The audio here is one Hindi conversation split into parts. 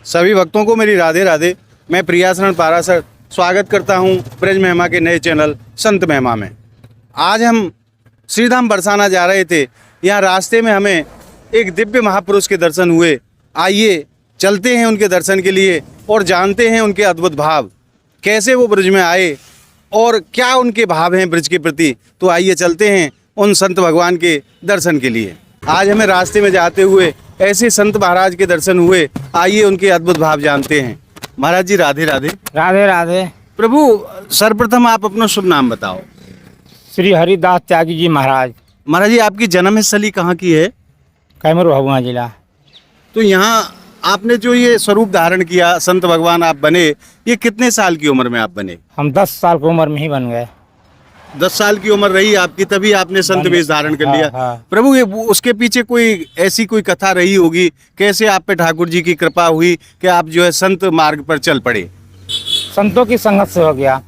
सभी भक्तों को मेरी राधे राधे। मैं प्रियाशरण पाराशर स्वागत करता हूं ब्रज महिमा के नए चैनल संत महिमा में। आज हम श्रीधाम बरसाना जा रहे थे। यहाँ रास्ते में हमें एक दिव्य महापुरुष के दर्शन हुए। आइए चलते हैं उनके दर्शन के लिए और जानते हैं उनके अद्भुत भाव, कैसे वो ब्रज में आए और क्या उनके भाव हैं ब्रज के प्रति। तो आइए चलते हैं उन संत भगवान के दर्शन के लिए। आज हमें रास्ते में जाते हुए ऐसे संत महाराज के दर्शन हुए। आइए उनके अद्भुत भाव जानते हैं। महाराज जी राधे राधे। राधे राधे। प्रभु सर्वप्रथम आप अपना शुभ नाम बताओ। श्री हरिदास त्यागी जी महाराज। महाराज जी आपकी जन्म स्थली कहाँ की है? कैमूर भभुआ जिला। तो यहाँ आपने जो ये स्वरूप धारण किया, संत भगवान आप बने, ये कितने साल की उम्र में आप बने? हम 10 साल की उम्र में ही बन गए। 10 साल की उम्र रही आपकी, तभी आपने संत वेश धारण कर लिया। हाँ। प्रभु ये उसके पीछे कोई ऐसी कोई कथा रही होगी, कैसे आप पे ठाकुर जी की कृपा हुई कि आप जो है संत मार्ग पर चल पड़े? संतों की संगत से हो गया,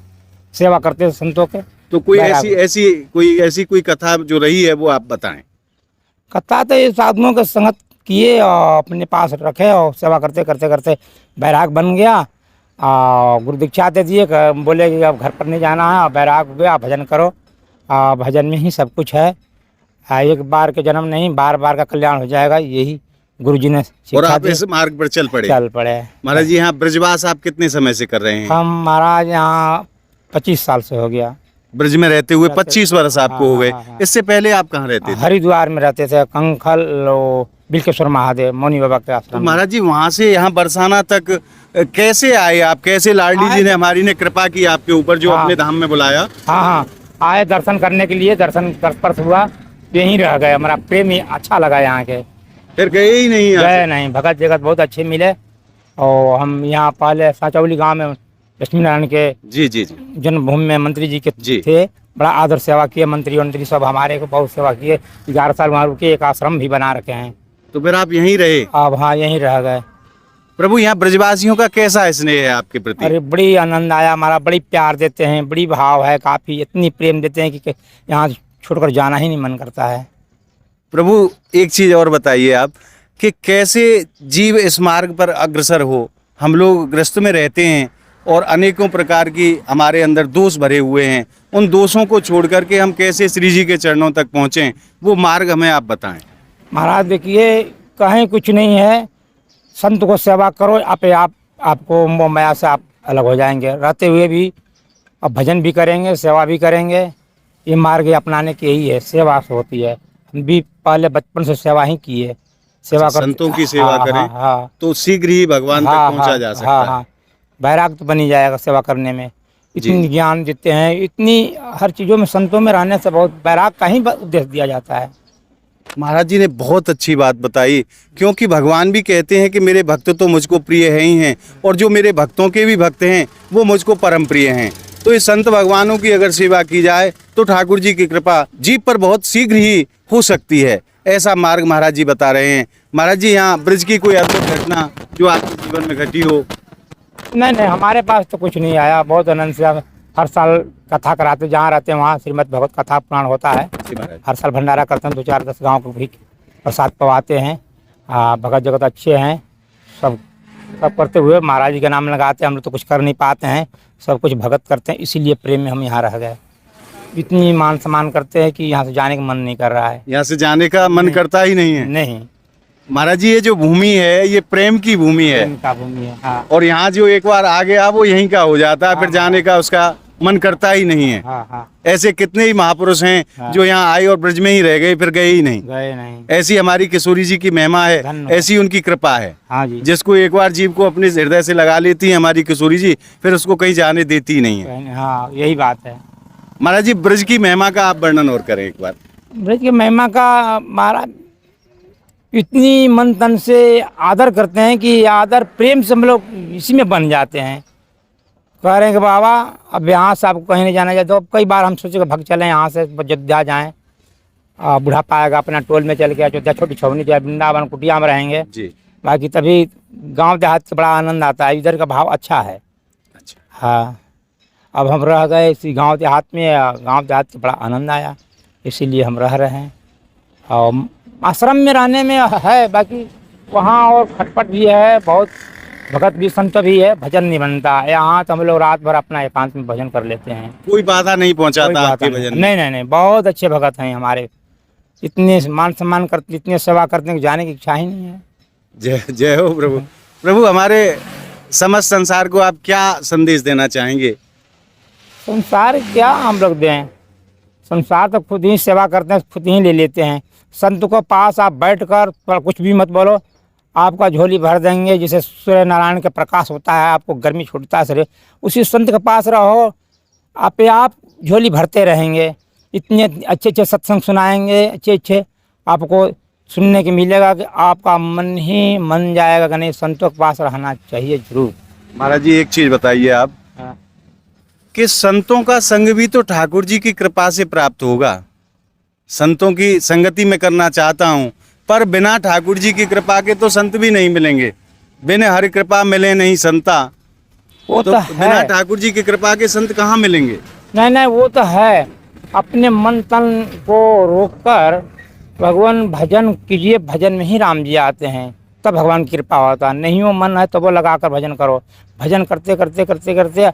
सेवा करते थे संतों के। तो कोई ऐसी कोई कथा जो रही है वो आप बताएं। कथा तो ये साधुओं के संगत किए और अपने पास रखे और सेवा करते करते करते बैराग बन गया। गुरु दीक्षा दे दिए, बोले कि अब घर पर नहीं जाना है, और बैराग हो गया, भजन करो। भजन में ही सब कुछ है। एक बार के जन्म नहीं, बार बार का कल्याण हो जाएगा, यही गुरु जी ने और शिक्षा आप दी। इस मार्ग पर चल पड़े। महाराज जी यहाँ ब्रजवास आप कितने समय से कर रहे हैं? हम महाराज यहाँ 25 साल से हो गया। ब्रज में रहते हुए 25 वर्ष आपको हो गए। हाँ। इससे पहले आप कहाँ रहते थे? हरिद्वार में रहते थे, कंखल बिल्केश्वर महादेव मौनी बाबा के तो आश्रम। महाराज जी वहाँ से यहाँ बरसाना तक कैसे आए आप? कैसे लाडली जी ने हमारी ने कृपा की आपके ऊपर, जो अपने धाम में बुलाया? हाँ, आए दर्शन करने के लिए। दर्शन स्पर्श हुआ, यहीं रह गए। हमारा प्रेम ही अच्छा लगा यहाँ के। फिर गए ही नहीं? गए नहीं। भगत जगत बहुत अच्छे मिले। और हम यहाँ पहले साचौली गांव में लक्ष्मी नारायण के जी जन्मभूमि में मंत्री जी के जी। थे। बड़ा आदर सेवा किए। मंत्री सब हमारे को बहुत सेवा किए। 11 साल वहाँ रुके, एक आश्रम भी बना रखे हैं। तो फिर आप यहीं रहे? अब हाँ, यहीं रह गए। प्रभु यहाँ ब्रजवासियों का कैसा स्नेह है आपके प्रति? अरे बड़ी आनंद आया हमारा। बड़ी प्यार देते हैं, बड़ी भाव है काफ़ी। इतनी प्रेम देते हैं कि यहाँ छोड़कर जाना ही नहीं मन करता है। प्रभु एक चीज़ और बताइए आप कि कैसे जीव इस मार्ग पर अग्रसर हो। हम लोग ग्रस्त में रहते हैं और अनेकों प्रकार की हमारे अंदर दोष भरे हुए हैं। उन दोषों को छोड़ करके हम कैसे श्री जी के चरणों तक पहुँचें, वो मार्ग हमें आप बताएं। महाराज देखिए, कहीं कुछ नहीं है। संत को सेवा करो, आपको मोह माया से आप अलग हो जाएंगे। रहते हुए भी अब भजन भी करेंगे, सेवा भी करेंगे। ये मार्ग अपनाने की यही है, सेवा से होती है। हम भी पहले बचपन से सेवा ही की है। सेवा कर संतों की सेवा करें तो शीघ्र ही भगवान तक पहुंचा जा सकता है। बैराग तो बनी जाएगा सेवा करने में। इतनी ज्ञान देते हैं, इतनी हर चीज़ों में संतों में रहने से बहुत बैराग का ही उपदेश दिया जाता है। महाराज जी ने बहुत अच्छी बात बताई, क्योंकि भगवान भी कहते हैं कि मेरे भक्त तो मुझको प्रिय है ही हैं, और जो मेरे भक्तों के भी भक्त हैं वो मुझको परम प्रिय हैं। तो इस संत भगवानों की अगर सेवा की जाए तो ठाकुर जी की कृपा जीव पर बहुत शीघ्र ही हो सकती है। ऐसा मार्ग महाराज जी बता रहे हैं। महाराज जी यहाँ ब्रज की कोई अद्भुत घटना जो आपके जीवन में घटी हो? नहीं, हमारे पास तो कुछ नहीं आया। बहुत आनंद से हर साल कथा कराते, जहाँ रहते हैं वहाँ श्रीमद् भगवत कथा पुराण होता है। हर साल भंडारा करते हैं। 2-4-10 गाँव को भी प्रसाद पवाते हैं। भगत जगत अच्छे हैं। सब करते हुए महाराज जी का नाम लगाते हैं। हम लोग तो कुछ कर नहीं पाते हैं, सब कुछ भगत करते हैं। इसीलिए प्रेम में हम यहाँ रह गए। इतनी मान सम्मान करते हैं कि यहाँ से जाने का मन नहीं कर रहा है। यहाँ से जाने का मन करता ही नहीं है? नहीं महाराज जी, ये जो भूमि है ये प्रेम की भूमि है। प्रेम का भूमि है। हाँ। और यहाँ जो एक बार आ गया वो यहीं का हो जाता है। फिर जाने का उसका मन करता ही नहीं है। हाँ। ऐसे कितने ही महापुरुष हैं जो यहाँ आए और ब्रज में ही रह गए, फिर गए ही नहीं। ऐसी हमारी किशोरी जी की महिमा है, ऐसी उनकी कृपा है। हाँ जी। जिसको एक बार जीव को अपने हृदय से लगा लेती है हमारी किशोरी जी, फिर उसको कहीं जाने देती ही नहीं है। हाँ, यही बात है। महाराज जी ब्रज की महिमा का आप वर्णन और करें एक बार। ब्रज की महिमा का महाराज इतनी मन तन से आदर करते हैं कि आदर प्रेम से हम लोग इसी में बन जाते हैं। कह रहे हैं कि बाबा अब यहाँ से आपको कहीं नहीं जाना चाहिए। तो अब कई बार हम सोचे कि भग चलें यहाँ से, अयोध्या जाएँ। बुढ़ापा आएगा अपना टोल में चल के अयोध्या, छोटी छवनी जाए, वृंदावन कुटिया में रहेंगे जी। बाकी तभी गांव देहात से बड़ा आनंद आता है। इधर का भाव अच्छा है। अच्छा। हाँ, अब हम रह गए इसी गांव देहात में। गांव देहात से बड़ा आनंद आया, इसीलिए हम रह रहे हैं। और आश्रम में रहने में है, बाकी वहाँ और खटपट भी है बहुत। भगत भी संत भी है, भजन नहीं बनता। यहाँ तो हम लोग रात भर अपना एकांत में भजन कर लेते हैं। कोई बाधा नहीं कोई पहुंचाता बात आपके नहीं, भजन में? नहीं नहीं नहीं, बहुत अच्छे भगत हैं हमारे। इतने मान सम्मान करते, इतने सेवा करते हैं कि जाने की इच्छा ही नहीं है। जय जय हो प्रभु। प्रभु, हमारे समस्त संसार को आप क्या संदेश देना चाहेंगे? संसार क्या हम लोग दें, संसार तो खुद ही सेवा करते हैं, खुद ही ले लेते हैं। संत को पास आप बैठकर कुछ भी मत बोलो, आपका झोली भर देंगे। जैसे सूर्य नारायण का प्रकाश होता है, आपको गर्मी छूटता है शरीर, उसी संत के पास रहो, आप झोली भरते रहेंगे। इतने अच्छे अच्छे सत्संग सुनाएंगे, अच्छे अच्छे आपको सुनने के मिलेगा कि आपका मन ही मन जाएगा कि नहीं, संतों के पास रहना चाहिए जरूर। महाराज जी, एक चीज बताइए आप हाँ। कि संतों का संग भी तो ठाकुर जी की कृपा से प्राप्त होगा। संतों की संगति में करना चाहता हूँ, पर बिना ठाकुर जी की कृपा के तो संत भी नहीं मिलेंगे। बिना हरि कृपा मिले नहीं संता। वो तो तो बिना है, ठाकुर जी की कृपा के संत कहाँ मिलेंगे? नहीं नहीं, वो तो है। अपने मन तन को रोककर भगवान भजन कीजिए, भजन में ही राम जी आते हैं, तब भगवान की कृपा होता है। नहीं हो मन है तो वो लगाकर भजन करो। भजन करते करते करते करते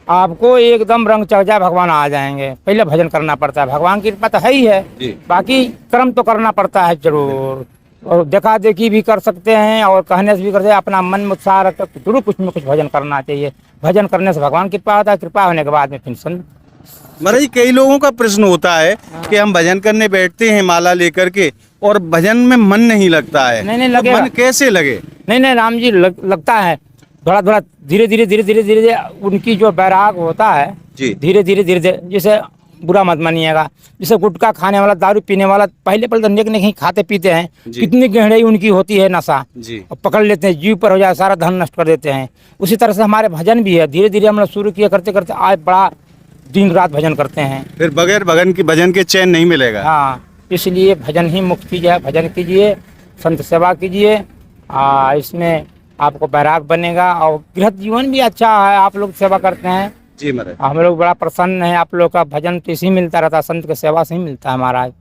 आपको एकदम रंग चढ़ जाए, भगवान आ जाएंगे। पहले भजन करना पड़ता है, भगवान की कृपा तो है ही है, जी। बाकी कर्म तो करना पड़ता है जरूर। और देखा देखी भी कर सकते हैं और कहने से भी कर सकते हैं। अपना मन में उत्साह रखकर जरूर कुछ न कुछ भजन करना चाहिए। भजन करने से भगवान की कृपा होता है, कृपा होने के बाद में फिर संत। महाराज जी, कई लोगों का प्रश्न होता है कि हम भजन करने बैठते हैं माला लेकर के और भजन में मन नहीं लगता है। नहीं, तो लगेगा। मन कैसे लगे? नहीं नहीं राम जी, लगता है। थोड़ा थोड़ा धीरे धीरे धीरे धीरे धीरे धीरे उनकी जो बैराग होता है, जी। धीरे धीरे धीरे धीरे, जैसे बुरा मत मानिएगा, जैसे गुटखा खाने वाला, दारू पीने वाला, पहले पहले तो नेक नहीं खाते पीते हैं, जी। कितनी गहराई उनकी होती है नशा, जी। और पकड़ लेते हैं, जीव पर हो जाए, सारा धन नष्ट कर देते हैं। उसी तरह से हमारे भजन भी है, धीरे धीरे हम लोग शुरू किए, करते करते आज बड़ा दिन रात भजन करते हैं। फिर बगैर भजन के चैन नहीं मिलेगा। हाँ, इसलिए भजन ही मुक्त चीज है। भजन कीजिए, संत सेवा कीजिए, इसमें आपको बैराग बनेगा और गृहस्थ जीवन भी अच्छा है। आप लोग सेवा करते हैं, जी महाराज। हम लोग बड़ा प्रसन्न है। आप लोग का भजन तो इसी मिलता रहता है, संत की सेवा से ही मिलता है महाराज।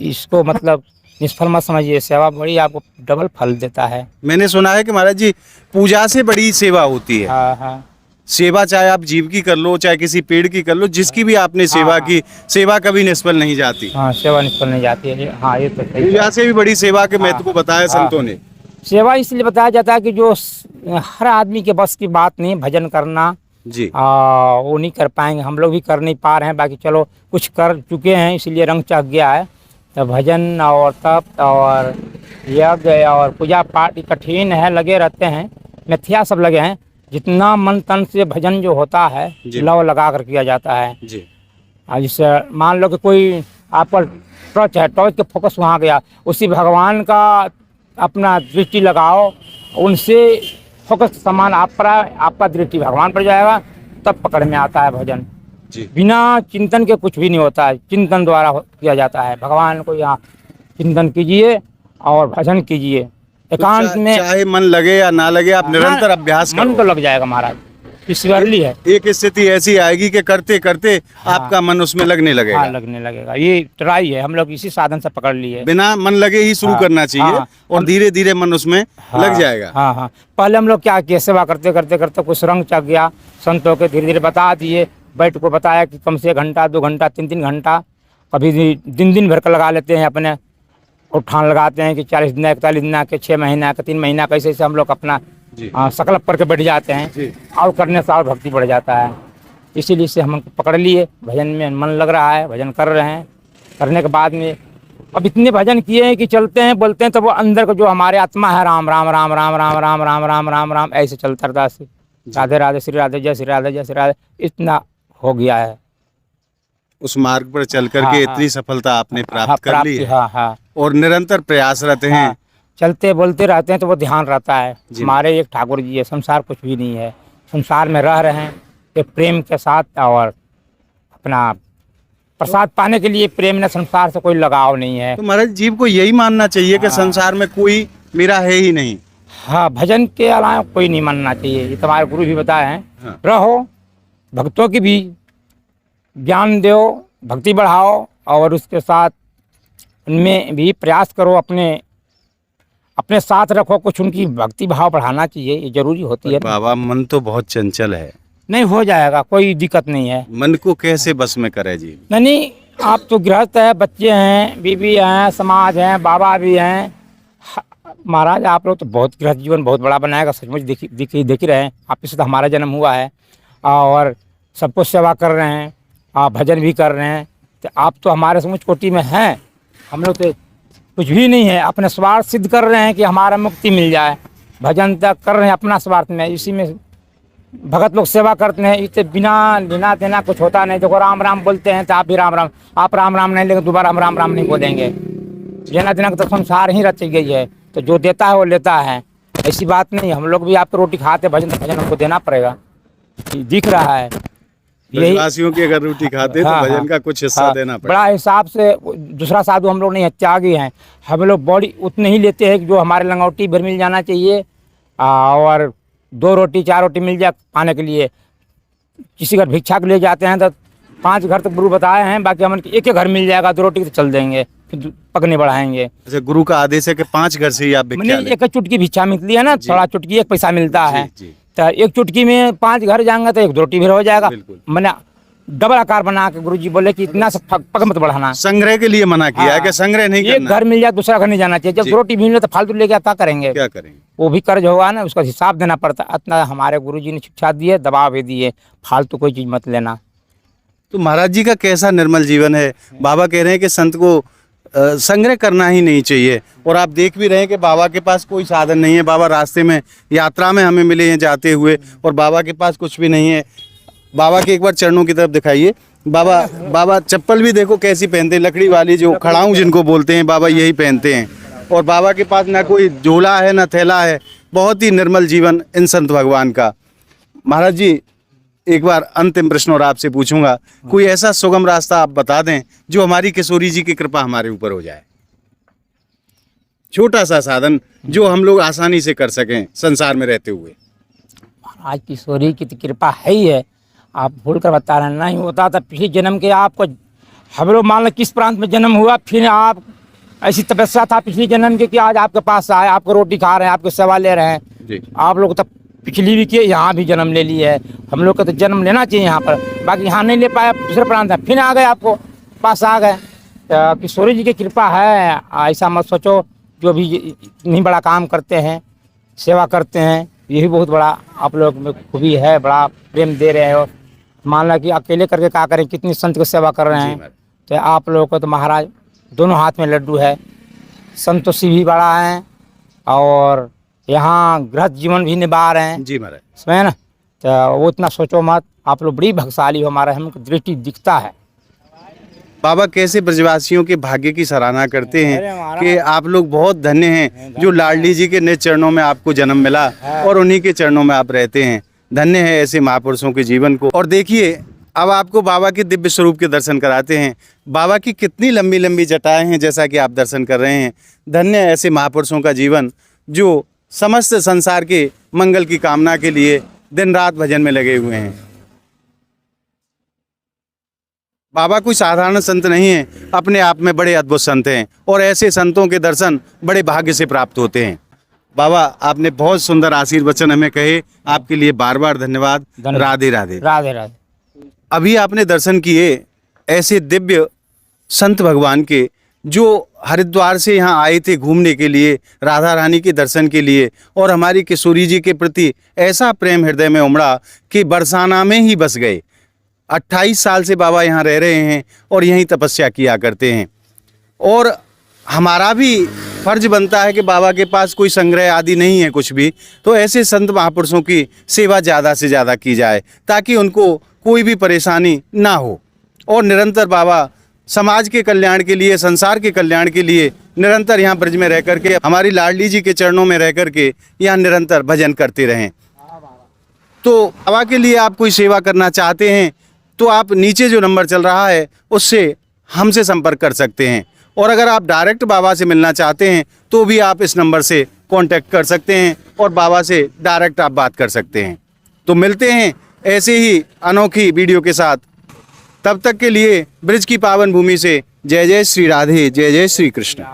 इसको मतलब निष्फल मत समझिए, सेवा बड़ी आपको डबल फल देता है। मैंने सुना है कि महाराज जी, पूजा से बड़ी सेवा होती है। हाँ हाँ सेवा चाहे आप जीव की कर लो, चाहे किसी पेड़ की कर लो, जिसकी भी आपने सेवा हाँ। की, सेवा कभी निष्फल नहीं जाती। हाँ, सेवा निष्फल नहीं जाती है। हाँ, ये तो सही है। पूजा से भी बड़ी सेवा के महत्व को बताया हाँ। संतों ने। सेवा इसलिए बताया जाता है कि जो हर आदमी के बस की बात नहीं, भजन करना, जी। वो नहीं कर पाएंगे। हम लोग भी कर नहीं पा रहे हैं, बाकी चलो कुछ कर चुके हैं, इसलिए रंग चढ़ गया है। तो भजन और तप और यज्ञ और पूजा पाठ कठिन है, लगे रहते हैं, मिथ्या सब लगे हैं। जितना मन तन से भजन जो होता है, जी। लव लगा कर किया जाता है। जी। जैसे मान लो कि कोई आप पर टॉर्च है, टॉर्च के फोकस वहाँ गया, उसी भगवान का अपना दृष्टि लगाओ, उनसे फोकस समान आप पर आए, आपका दृष्टि भगवान पर जाएगा, तब पकड़ में आता है भजन। जी। बिना चिंतन के कुछ भी नहीं होता है, चिंतन द्वारा किया जाता है। भगवान को यहाँ चिंतन कीजिए और भजन कीजिए एकांत तो में। चाहे मन लगे या ना लगे, आप निरंतर अभ्यास मन तो करो। लग जाएगा महाराज, ईश्वरली है। एक स्थिति ऐसी आएगी कि करते करते आपका मन उसमें लगने लगेगा। हाँ, लगने लगेगा। ये ट्राई है, हम लोग इसी साधन से पकड़ लिए। बिना मन लगे ही शुरू हाँ, करना चाहिए, हाँ। और धीरे धीरे मन उसमें हाँ, लग जाएगा। हाँ हाँ, पहले हम लोग क्या किए, सेवा करते करते करते कुछ रंग चढ़ गया, संतों के धीरे धीरे बता दिए, बैठ को बताया कि कम से 1 घंटा 2 घंटा 3 घंटा, कभी दिन भर का लगा लेते हैं अपने, और ठान लगाते हैं कि 40 दिन 41 दिन के 6 महीना के 3 महीना कैसे से हम लोग अपना जी। संकल्प करके बैठ जाते हैं। जी। और करने से और भक्ति बढ़ जाता है। इसीलिए से हम पकड़ लिए, भजन में मन लग रहा है, भजन कर रहे हैं। करने के बाद में अब इतने भजन किए हैं कि चलते हैं बोलते हैं तो वो अंदर को जो हमारे आत्मा है, राम राम राम राम राम राम राम राम राम राम ऐसे चलता रहता है। राधे राधे श्री राधे जय श्री राधे जय श्री राधे, इतना हो गया है। उस मार्ग पर चल करके हाँ, इतनी सफलता आपने हाँ, प्राप्त कर ली है, हाँ हाँ और निरंतर प्रयासरत हैं। हाँ, चलते बोलते रहते हैं तो वो ध्यान रहता है। जी। हमारे एक ठाकुर जी है, संसार कुछ भी नहीं है। संसार में रह रहे हैं एक प्रेम के साथ, और अपना प्रसाद पाने के लिए प्रेम ने, संसार से कोई लगाव नहीं है। तो महाराज, जीव को यही मानना चाहिए कि हाँ। संसार में कोई मेरा है ही नहीं। हाँ, भजन के अलावा कोई नहीं मानना चाहिए, ये तुम्हारे गुरु भी बताए हैं। हाँ। रहो, भक्तों की भी ज्ञान दो, भक्ति बढ़ाओ, और उसके साथ उनमें भी प्रयास करो अपने अपने साथ रखो, कुछ उनकी भक्ति भाव बढ़ाना चाहिए, ये जरूरी होती है। बाबा मन तो बहुत चंचल है, नहीं, हो जाएगा, कोई दिक्कत नहीं है। मन को कैसे बस में करे जी? नहीं, आप तो गृहस्थ है, बच्चे हैं, बीवी हैं, समाज हैं, बाबा भी हैं। महाराज आप लोग तो बहुत गृहस्थ जीवन बहुत बड़ा बनाएगा, सचमुच देख ही रहे हैं। आप इससे तो हमारा जन्म हुआ है और सबको सेवा कर रहे हैं, आप भजन भी कर रहे हैं, तो आप तो हमारे समुच कोटि में हैं। हम लोग तो कुछ भी नहीं है, अपने स्वार्थ सिद्ध कर रहे हैं कि हमारा मुक्ति मिल जाए। भजन तक कर रहे हैं अपना स्वार्थ में, इसी में भगत लोग सेवा करते हैं। इससे बिना लेना देना कुछ होता नहीं। देखो राम राम बोलते हैं तो आप भी राम राम, आप राम राम नहीं लेकिन दोबारा हम राम राम नहीं बोलेंगे। लेना देना तो संसार ही रच गई है, तो जो देता है वो लेता है, ऐसी बात नहीं। हम लोग भी आपको रोटी खाते, भजन तो भजन हमको देना पड़ेगा, दिख रहा है। ब्रजवासियों की अगर रोटी खाते तो भजन का कुछ हिस्सा देना पड़ेगा। बड़ा हिसाब से दूसरा साधु हम लोग नहीं है, त्यागी हैं। हम लोग बॉडी उतने ही लेते हैं कि जो हमारे लंगोटी भर मिल जाना चाहिए, और 2 रोटी 4 रोटी मिल जाए खाने के लिए। किसी घर भिक्षा के ले जाते हैं तो 5 घर तक गुरु बताए हैं, बाकी हम एक घर मिल जाएगा, 2 रोटी तो चल देंगे, फिर पकने बढ़ाएंगे। अच्छा, गुरु का आदेश है कि 5 घर से ही आप भिक्षा लें। एक चुटकी भिक्षा मिलती है ना, थोड़ा चुटकी 1 पैसा मिलता है, जी। तो 1 चुटकी में 5 घर जाएंगे तो 1 रोटी भी हो जाएगा। बिल्कुल। मैंने डबल आकार बना के गुरुजी बोले कि इतना से पग मत बढ़ाना। संग्रह के लिए मना किया है कि संग्रह नहीं एक करना। घर मिल जाए दूसरा घर नहीं जाना चाहिए। जब रोटी मिल तो फालतू लेके क्या करेंगे? क्या करेंगे? वो भी कर्ज होगा ना, उसका हिसाब देना पड़ता। इतना हमारे गुरुजी ने शिक्षा दी है, दबाव भी दिए, फालतू कोई चीज मत लेना। तो महाराज जी का कैसा निर्मल जीवन है। बाबा कह रहे हैं कि संत को संग्रह करना ही नहीं चाहिए, और आप देख भी रहे हैं कि बाबा के पास कोई साधन नहीं है। बाबा रास्ते में यात्रा में हमें मिले हैं जाते हुए, और बाबा के पास कुछ भी नहीं है। बाबा के एक बार चरणों की तरफ दिखाइए। बाबा चप्पल भी देखो कैसी पहनते हैं, लकड़ी वाली, जो खड़ाऊं जिनको बोलते हैं, बाबा यही पहनते हैं। और बाबा के पास ना कोई झोला है ना थैला है। बहुत ही निर्मल जीवन इन संत भगवान का। महाराज जी, एक बार अंतिम प्रश्न और आपसे पूछूंगा, कोई ऐसा सुगम रास्ता आप बता दें जो हमारी किशोरी जी की कृपा हमारे ऊपर हो जाए। छोटा सा साधन जो हम लोग आसानी से कर सकें संसार में रहते हुए। आज किशोरी की तो कृपा है ही है, आप भूल कर बता रहे हैं। नहीं होता तो पिछले जन्म के आपको, हम लोग मान लो किस प्रांत में जन्म हुआ, फिर आप ऐसी तपस्या था पिछले जन्म के कि आज आपके पास आए, आपको रोटी खा रहे हैं, आपके सेवा ले रहे हैं जी। आप लोग तो पिछली भी किए, यहाँ भी जन्म ले लिए है। हम लोग को तो जन्म लेना चाहिए यहाँ पर, बाकी यहाँ नहीं ले पाया, दूसरे प्रांत है, फिर आ गए, आपको पास आ गए। तो किशोरी जी की कृपा है, ऐसा मत सोचो। जो भी इतनी बड़ा काम करते हैं, सेवा करते हैं, यही बहुत बड़ा आप लोग में खूबी है, बड़ा प्रेम दे रहे हो। मान लो कि अकेले करके क्या करें, कितनी संत की सेवा कर रहे हैं। तो आप लोगों को तो महाराज दोनों हाथ में लड्डू है, संतोषी भी बड़ा है, और यहाँ गृहस्थ जीवन भी निभा रहे हैं जी महाराज, समझे ना। तो वो इतना सोचो मत, आप लोग बड़ी भाग्यशाली हो, हमारा हमको दृष्टि दिखता है। बाबा कैसे ब्रजवासियों के भाग्य की सराहना करते हैं कि आप लोग बहुत धन्य हैं जो लाडली जी के निज चरणों में आपको जन्म मिला और उन्हीं के चरणों में आप रहते हैं। धन्य है ऐसे महापुरुषों के जीवन को। और देखिए, अब आपको बाबा के दिव्य स्वरूप के दर्शन कराते हैं। बाबा की कितनी लंबी लंबी जटाएं हैं, जैसा कि आप दर्शन कर रहे हैं। धन्य है ऐसे महापुरुषों का जीवन जो समस्त संसार के मंगल की कामना के लिए दिन रात भजन में लगे हुए हैं। बाबा कोई साधारण संत नहीं है, अपने आप में बड़े अद्भुत संत हैं, और ऐसे संतों के दर्शन बड़े भाग्य से प्राप्त होते हैं। बाबा, आपने बहुत सुंदर आशीर्वचन हमें कहे, आपके लिए बार बार धन्यवाद। राधे राधे। राधे राधे। अभी आपने दर्शन किए ऐसे दिव्य संत भगवान के, जो हरिद्वार से यहाँ आए थे घूमने के लिए, राधा रानी के दर्शन के लिए, और हमारी किशोरी जी के प्रति ऐसा प्रेम हृदय में उमड़ा कि बरसाना में ही बस गए। 28 साल से बाबा यहाँ रह रहे हैं और यहीं तपस्या किया करते हैं। और हमारा भी फर्ज बनता है कि बाबा के पास कोई संग्रह आदि नहीं है कुछ भी, तो ऐसे संत महापुरुषों की सेवा ज़्यादा से ज़्यादा की जाए ताकि उनको कोई भी परेशानी ना हो। और निरंतर बाबा समाज के कल्याण के लिए, संसार के कल्याण के लिए निरंतर यहाँ ब्रज में रह करके, हमारी लाडली जी के चरणों में रह करके यहाँ निरंतर भजन करते रहें। तो बाबा के लिए आप कोई सेवा करना चाहते हैं तो आप नीचे जो नंबर चल रहा है उससे हमसे संपर्क कर सकते हैं। और अगर आप डायरेक्ट बाबा से मिलना चाहते हैं तो भी आप इस नंबर से कांटेक्ट कर सकते हैं और बाबा से डायरेक्ट आप बात कर सकते हैं। तो मिलते हैं ऐसे ही अनोखी वीडियो के साथ। तब तक के लिए ब्रज की पावन भूमि से जय जय श्री राधे, जय जय श्री कृष्ण।